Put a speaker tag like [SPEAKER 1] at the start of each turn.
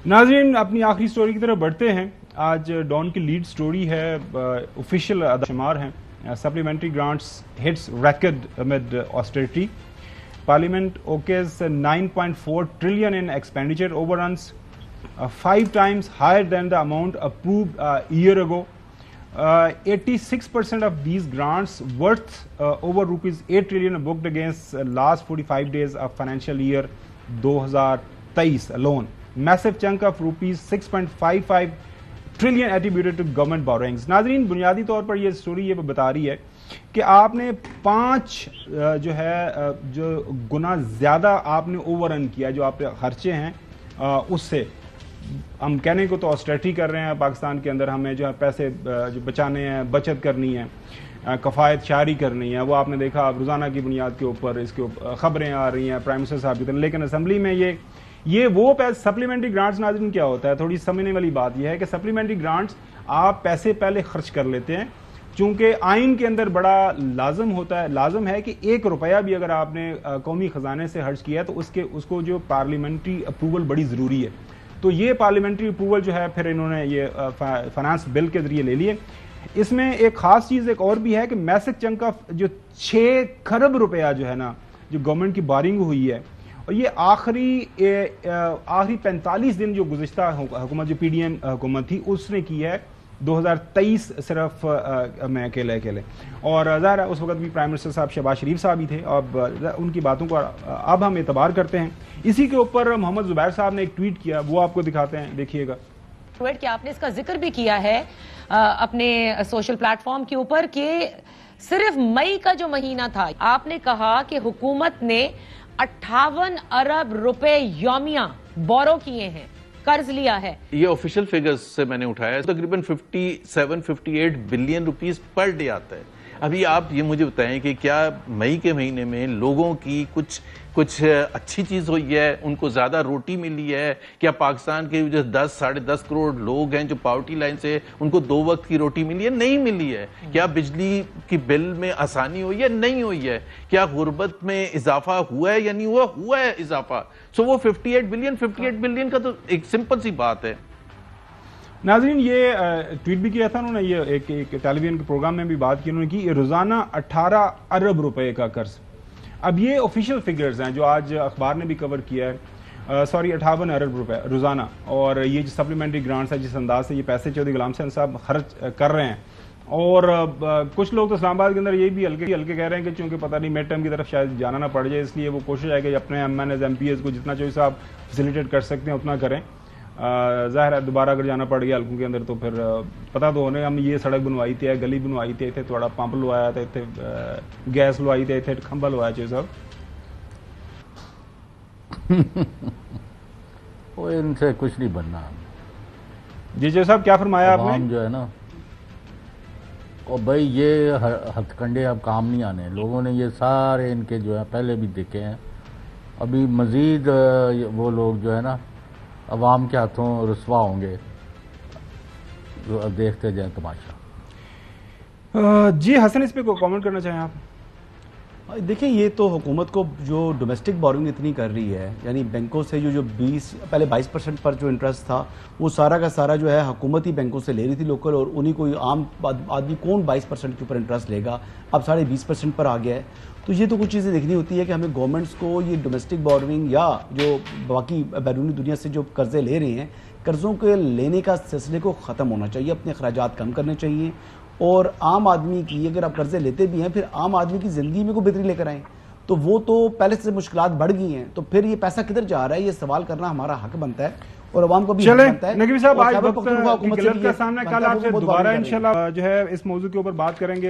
[SPEAKER 1] नाज़रीन अपनी आखिरी स्टोरी की तरफ बढ़ते हैं। आज डॉन की लीड स्टोरी है, ऑफिशियल शुमार हैं। Supplementary grants hits record amid austerity. Parliament okays 9.4 trillion in expenditure overruns, 5 times higher than the amount approved a year ago. 86% of these grants worth over rupees 8 trillion booked against last 45 days of financial year 2023 alone. Massive chunk of rupees 6.55 trillion attributed to government borrowings. नाज़रीन बुनियादी तौर पर ये story ये बता रही है कि आपने 5 जो गुना ज़्यादा आपने ओवर रन किया, जो आपके खर्चे हैं उससे। हम कहने को तो ऑस्टेरिटी कर रहे हैं पाकिस्तान के अंदर, हमें जो है पैसे जो बचाने हैं, बचत करनी है, कफ़ायत शारी करनी है। वो आपने देखा रोज़ाना की बुनियाद के ऊपर इसके ख़बरें आ रही हैं प्राइम मिनिस्टर साहब की तरफ। लेकिन असम्बली में ये वो पैसे सप्लीमेंट्री ग्रांट्स नाज़रीन क्या होता है, थोड़ी समझने वाली बात यह है कि सप्लीमेंट्री ग्रांट्स आप पैसे पहले खर्च कर लेते हैं, चूंकि आइन के अंदर बड़ा लाजम है कि 1 रुपया भी अगर आपने कौमी खजाने से खर्च किया है तो उसको जो पार्लियामेंट्री अप्रूवल बड़ी ज़रूरी है। तो ये पार्लियामेंट्री अप्रूवल जो है फिर इन्होंने ये फाइनेंस बिल के जरिए ले लिए। इसमें एक ख़ास चीज़ एक और भी है कि मैसिव चंक ऑफ जो 6 खरब रुपया जो है ना, जो गवर्नमेंट की बोरिंग हुई है, और ये आखिरी 45 दिन जो गुज़िश्ता हुकूमत जो PDM हुकूमत थी उसने की है 2023 सिर्फ मैं अकेले। और ज़ाहिर है उस वक्त भी प्राइम मिनिस्टर साहब शहबाज शरीफ साहब ही थे। अब उनकी बातों को अब हम एतबार करते हैं। इसी के ऊपर मोहम्मद जुबैर साहब ने एक ट्वीट किया, वो आपको दिखाते हैं, देखिएगा।
[SPEAKER 2] ट्वीट कि आपने इसका जिक्र भी किया है अपने सोशल प्लेटफॉर्म के ऊपर कि सिर्फ मई का जो महीना था, आपने कहा कि हुकूमत ने 58 अरब रुपए यौमिया बोरो किए हैं, कर्ज लिया है।
[SPEAKER 3] ये ऑफिशियल फिगर्स से मैंने उठाया है, तकरीबन 57-58 बिलियन रुपीस पर डे आता है। अभी आप ये मुझे बताएं कि क्या मई के महीने में लोगों की कुछ अच्छी चीज हुई है, उनको ज्यादा रोटी मिली है? क्या पाकिस्तान के जो 10-10.5 करोड़ लोग हैं जो पॉवर्टी लाइन से, उनको 2 वक्त की रोटी मिली है? नहीं मिली है। क्या बिजली की बिल में आसानी हुई है? नहीं हुई है। क्या गुर्बत में इजाफा हुआ है या नहीं हुआ? हुआ है इजाफा। सो वो 58 बिलियन का तो एक सिंपल सी बात है।
[SPEAKER 1] नाज़रीन ये ट्वीट भी किया था उन्होंने, ये एक टेलीविजन के प्रोग्राम में भी बात की उन्होंने की रोज़ाना 18 अरब रुपए का कर्ज। अब ये ऑफिशियल फिगर्स हैं जो आज अखबार ने भी कवर किया है। 58 अरब रुपए रोज़ाना। और ये जो सप्लीमेंट्री ग्रांट्स है, जिस अंदाज से ये पैसे चौधरी गुलाम हुसैन साहब खर्च कर रहे हैं, और कुछ लोग तो इस्लामाबाद के अंदर ये भी हल्के कह रहे हैं कि चूंकि पता नहीं मिड टर्म की तरफ शायद जाना ना पड़ जाए, इसलिए वो कोशिश है कि अपने MNs MPs को जितना चौधरी साहब फैसिलिटेट कर सकते हैं उतना करें। ज़ाहिर है दोबारा अगर जाना पड़ गया हल्कों के अंदर तो फिर पता तो होने, हम ये सड़क बनवाई थी, गली बनवाई थी, इतने थोड़ा पंप लवाया था, इतने गैस लवाई थी, इतने खंभा लवाया चाहिए साहब।
[SPEAKER 4] वो इनसे कुछ नहीं बनना।
[SPEAKER 1] जी साहब क्या फरमाया आपने?
[SPEAKER 4] जो है ना, और भाई ये हथकंडे अब काम नहीं आने। लोगों ने ये सारे इनके जो है पहले भी देखे हैं, अभी मजीद वो लोग जो है ना अवाम के हाथों रुसवा होंगे, जो अब देखते जाए तमाशा।
[SPEAKER 1] जी हसन, इस पे कोई कमेंट करना चाहें आप?
[SPEAKER 5] देखिए ये तो हुकूमत को जो डोमेस्टिक बोरिंग इतनी कर रही है, यानी बैंकों से जो पहले 22% पर जो इंटरेस्ट था वो सारा का सारा जो है हुकूमत ही बैंकों से ले रही थी लोकल, और उन्हीं को आम आदमी कौन 22% के ऊपर इंटरेस्ट लेगा, अब 20.5% पर आ गया है। तो ये तो कुछ चीज़ें देखनी होती है कि हमें गवर्नमेंट्स को ये डोमेस्टिक बोरिंग या जो बाकी बैरूनी दुनिया से जो कर्जे ले रहे हैं, कर्ज़ों के लेने का सिलसिले को ख़त्म होना चाहिए, अपने अखराजात कम करने चाहिए। और आम आदमी की, अगर आप कर्जे लेते भी हैं, फिर आम आदमी की ज़िंदगी में कोई बेहतरी लेकर आएँ, तो वो तो पहले से मुश्किलात बढ़ गई हैं, तो फिर ये पैसा किधर जा रहा है, ये सवाल करना हमारा हक बनता है और अवाम को भी बनता है।
[SPEAKER 1] नकवी साहब आज वक्त का सामना, कल आपसे दोबारा इंशाल्लाह जो है इस मौजू के ऊपर बात करेंगे।